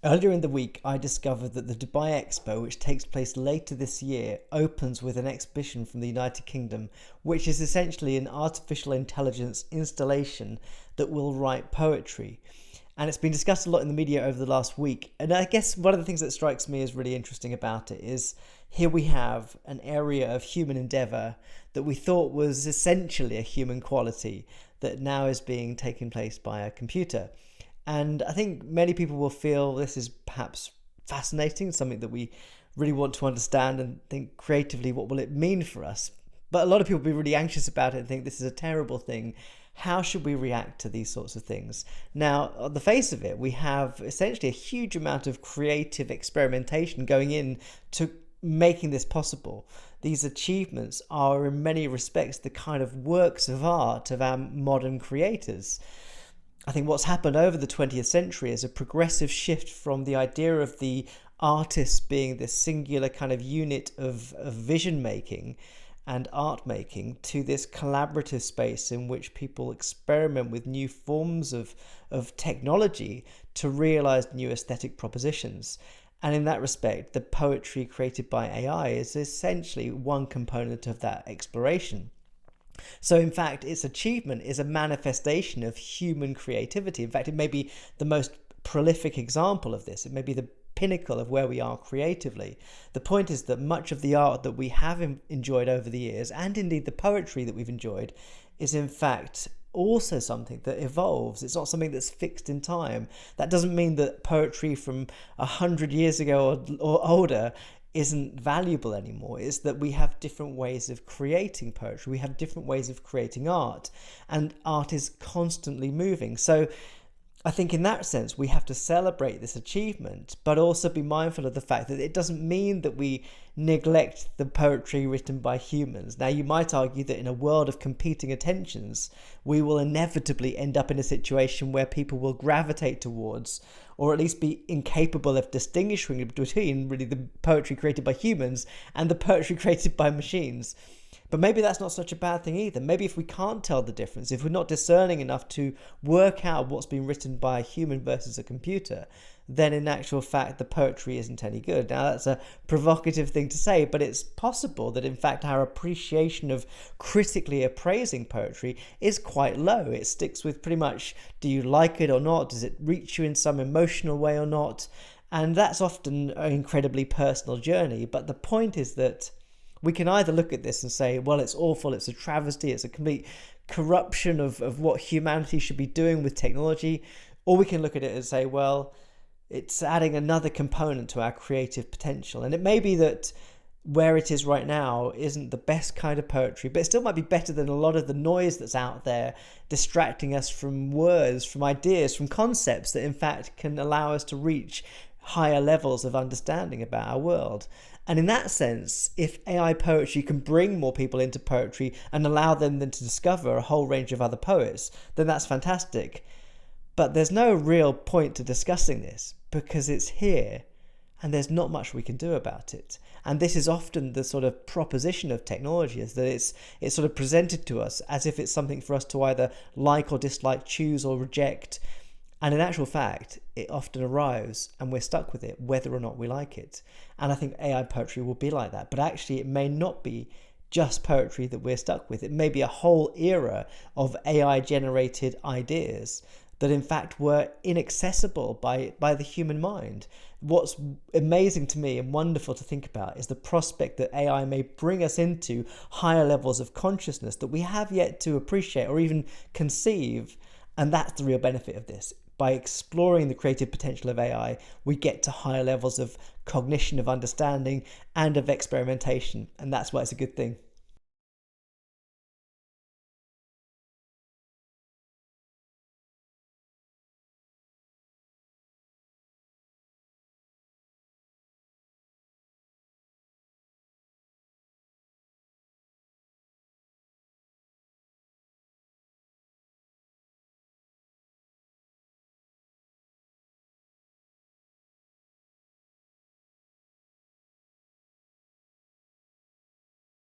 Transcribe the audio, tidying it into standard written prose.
Earlier in the week, I discovered that the Dubai Expo, which takes place later this year, opens with an exhibition from the United Kingdom, which is essentially an artificial intelligence installation that will write poetry. And it's been discussed a lot in the media over the last week. And I guess one of the things that strikes me as really interesting about it is here we have an area of human endeavour that we thought was essentially a human quality that now is being taken place by a computer. And I think many people will feel this is perhaps fascinating, something that we really want to understand and think creatively, what will it mean for us? But a lot of people will be really anxious about it and think this is a terrible thing. How should we react to these sorts of things? Now, on the face of it, we have essentially a huge amount of creative experimentation going in to making this possible. These achievements are in many respects the kind of works of art of our modern creators. I think what's happened over the 20th century is a progressive shift from the idea of the artist being this singular kind of unit of vision making and art making to this collaborative space in which people experiment with new forms of technology to realize new aesthetic propositions. And in that respect, the poetry created by AI is essentially one component of that exploration. So in fact, its achievement is a manifestation of human creativity. In fact, it may be the most prolific example of this. It may be the pinnacle of where we are creatively. The point is that much of the art that we have enjoyed over the years, and indeed the poetry that we've enjoyed, is in fact also something that evolves. It's not something that's fixed in time. That doesn't mean that poetry from 100 years ago or older isn't valuable anymore. It's that we have different ways of creating poetry. We have different ways of creating art, and art is constantly moving. So I think in that sense, we have to celebrate this achievement, but also be mindful of the fact that it doesn't mean that we neglect the poetry written by humans. Now, you might argue that in a world of competing attentions, we will inevitably end up in a situation where people will gravitate towards, or at least be incapable of distinguishing between really the poetry created by humans and the poetry created by machines. But maybe that's not such a bad thing either. Maybe if we can't tell the difference, if we're not discerning enough to work out what's been written by a human versus a computer, then in actual fact the poetry isn't any good. Now that's a provocative thing to say, but it's possible that in fact our appreciation of critically appraising poetry is quite low. It sticks with pretty much, do you like it or not? Does it reach you in some emotional way or not? And that's often an incredibly personal journey. But the point is that we can either look at this and say, well, it's awful, it's a travesty, it's a complete corruption of what humanity should be doing with technology, or we can look at it and say, well, it's adding another component to our creative potential. And it may be that where it is right now isn't the best kind of poetry, but it still might be better than a lot of the noise that's out there distracting us from words, from ideas, from concepts that in fact can allow us to reach higher levels of understanding about our world. And in that sense, if AI poetry can bring more people into poetry and allow them then to discover a whole range of other poets, then that's fantastic. But there's no real point to discussing this because it's here and there's not much we can do about it. And this is often the sort of proposition of technology, is that it's sort of presented to us as if it's something for us to either like or dislike, choose or reject. And in actual fact, it often arrives and we're stuck with it, whether or not we like it. And I think AI poetry will be like that. But actually, it may not be just poetry that we're stuck with. It may be a whole era of AI-generated ideas that in fact were inaccessible by the human mind. What's amazing to me and wonderful to think about is the prospect that AI may bring us into higher levels of consciousness that we have yet to appreciate or even conceive. And that's the real benefit of this. By exploring the creative potential of AI, we get to higher levels of cognition, of understanding, and of experimentation. And that's why it's a good thing.